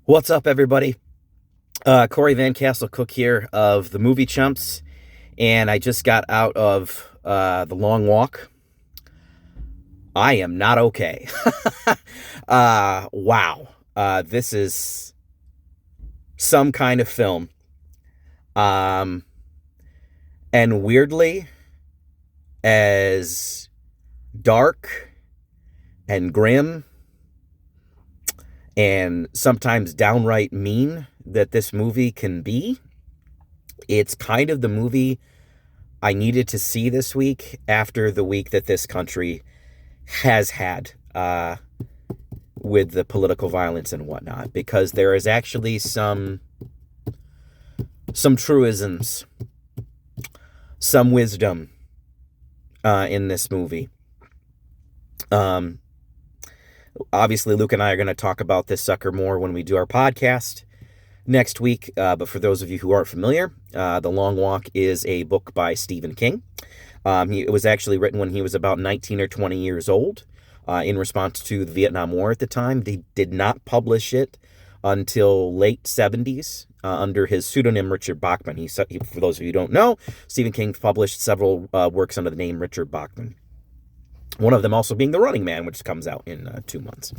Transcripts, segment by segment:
What's up, everybody? Corey Van Castle Cook here of the Movie Chumps, and I just got out of the long walk. I am not okay. Wow. This is some kind of film. Um, and weirdly, as dark and grim and sometimes downright mean that this movie can be, it's kind of the movie I needed to see this week after the week that this country has had with the political violence and whatnot, because there is actually some truisms, some wisdom in this movie. Obviously, Luke and I are going to talk about this sucker more when we do our podcast next week. But for those of you who aren't familiar, The Long Walk is a book by Stephen King. It was actually written when he was about 19 or 20 years old in response to the Vietnam War at the time. They did not publish it until late 70s under his pseudonym Richard Bachman. For those of you who don't know, Stephen King published several works under the name Richard Bachman. One of them also being The Running Man, which comes out in 2 months.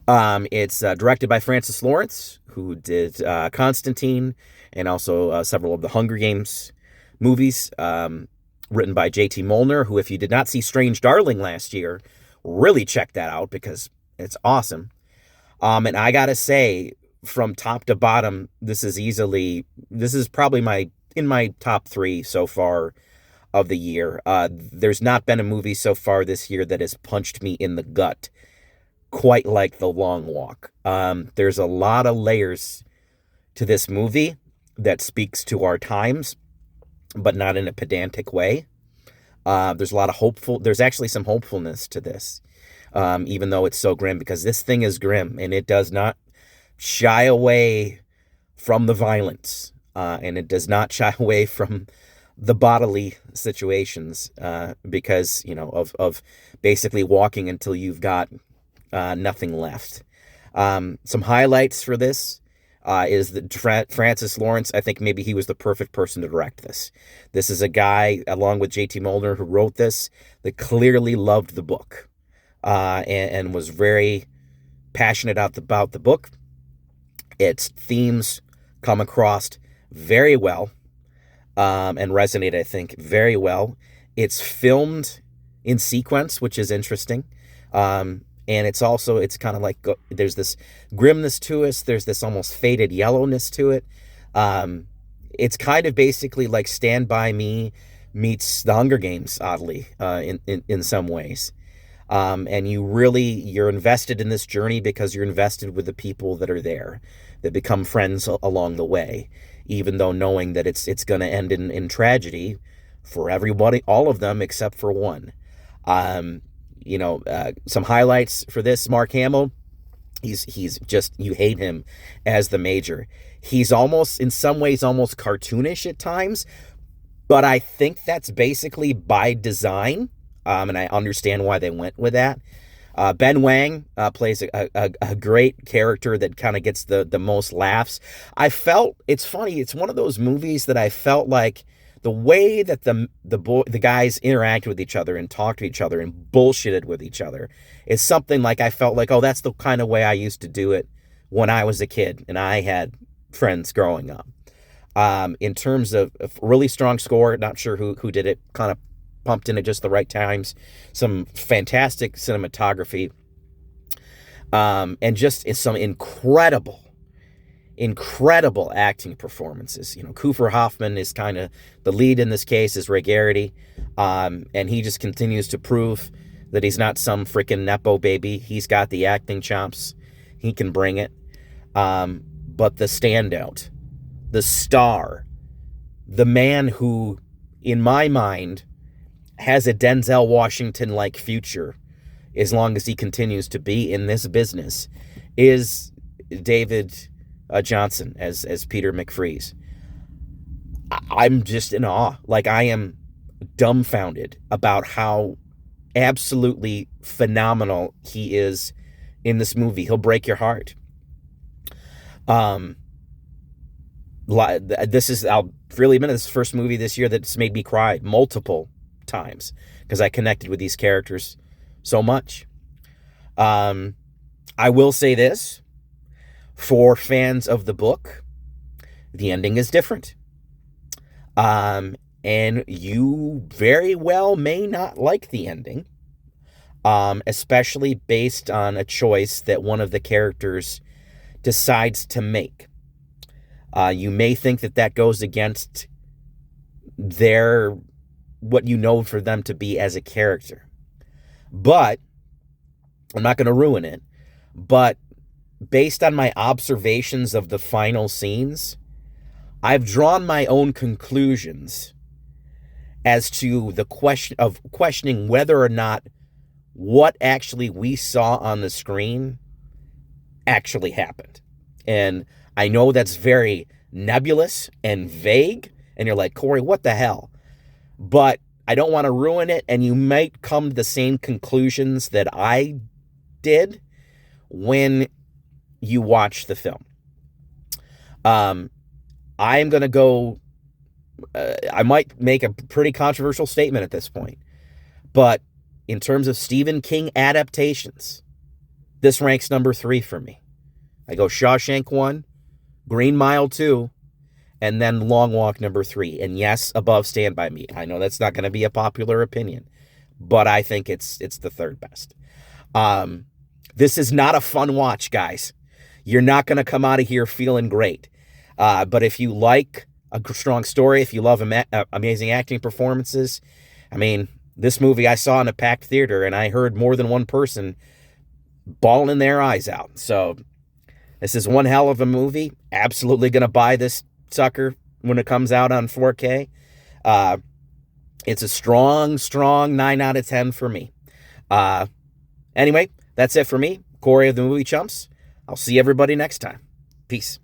It's directed by Francis Lawrence, who did Constantine and also several of the Hunger Games movies. Written by J.T. Molnar, who, if you did not see Strange Darling last year, really check that out because it's awesome. And I gotta say, from top to bottom, this is probably in my top 3 so far of the year. There's not been a movie so far this year that has punched me in the gut quite like The Long Walk. There's a lot of layers to this movie that speaks to our times, but not in a pedantic way. There's actually some hopefulness to this, even though it's so grim, because this thing is grim and it does not shy away from the violence, and it does not shy away from the bodily situations, because, of basically walking until you've got nothing left. Some highlights for this is that Francis Lawrence, I think maybe he was the perfect person to direct this. This is a guy, along with J.T. Molnar, who wrote this, that clearly loved the book and was very passionate about the book. Its themes come across very well and resonate, I think, very well. It's filmed in sequence, which is interesting. And it's kind of like, there's this grimness to it. There's this almost faded yellowness to it. It's kind of basically like Stand By Me meets The Hunger Games, oddly, in some ways. And you're invested in this journey because you're invested with the people that are there, that become friends along the way, even though knowing that it's going to end in tragedy for everybody, all of them except for one. Some highlights for this: Mark Hamill. He's just, you hate him as the Major. He's almost, in some ways, almost cartoonish at times, but I think that's basically by design. And I understand why they went with that. Ben Wang plays a great character that kind of gets the most laughs. It's funny. It's one of those movies that I felt like the way that the guys interact with each other and talk to each other and bullshitted with each other is something like I felt like, oh, that's the kind of way I used to do it when I was a kid and I had friends growing up. In terms of a really strong score, not sure who did it, kind of pumped in at just the right times. Some fantastic cinematography, and just some incredible acting performances. Kiefer Hoffman is kind of the lead in this case, is Ray Garrity, and he just continues to prove that he's not some freaking nepo baby. He's got the acting chops. He can bring it. But the standout, the star, the man who, in my mind, has a Denzel Washington-like future, as long as he continues to be in this business, is David Johnson as Peter McFreeze. I'm just in awe. Like, I am dumbfounded about how absolutely phenomenal he is in this movie. He'll break your heart. Um, I'll freely admit, this is the first movie this year that's made me cry multiple times because I connected with these characters so much. I will say this, for fans of the book, the ending is different. And you very well may not like the ending, especially based on a choice that one of the characters decides to make. You may think that that goes against what you know for them to be as a character. But I'm not going to ruin it. But based on my observations of the final scenes, I've drawn my own conclusions as to the questioning whether or not what actually we saw on the screen actually happened. And I know that's very nebulous and vague, and you're like, Corey, what the hell? But I don't want to ruin it, and you might come to the same conclusions that I did when you watch the film. I am going to go, I might make a pretty controversial statement at this point, but in terms of Stephen King adaptations, this ranks number 3 for me. I go Shawshank 1, Green Mile 2, and then Long Walk number 3. And yes, above Stand By Me. I know that's not going to be a popular opinion, but I think it's the third best. This is not a fun watch, guys. You're not going to come out of here feeling great. But if you like a strong story, if you love amazing acting performances, I mean, this movie I saw in a packed theater, and I heard more than one person bawling their eyes out. So this is one hell of a movie. Absolutely going to buy this sucker when it comes out on 4K. It's a strong 9 out of 10 for me. Anyway, that's it for me. Corey of the Movie Chumps. I'll see everybody next time. Peace.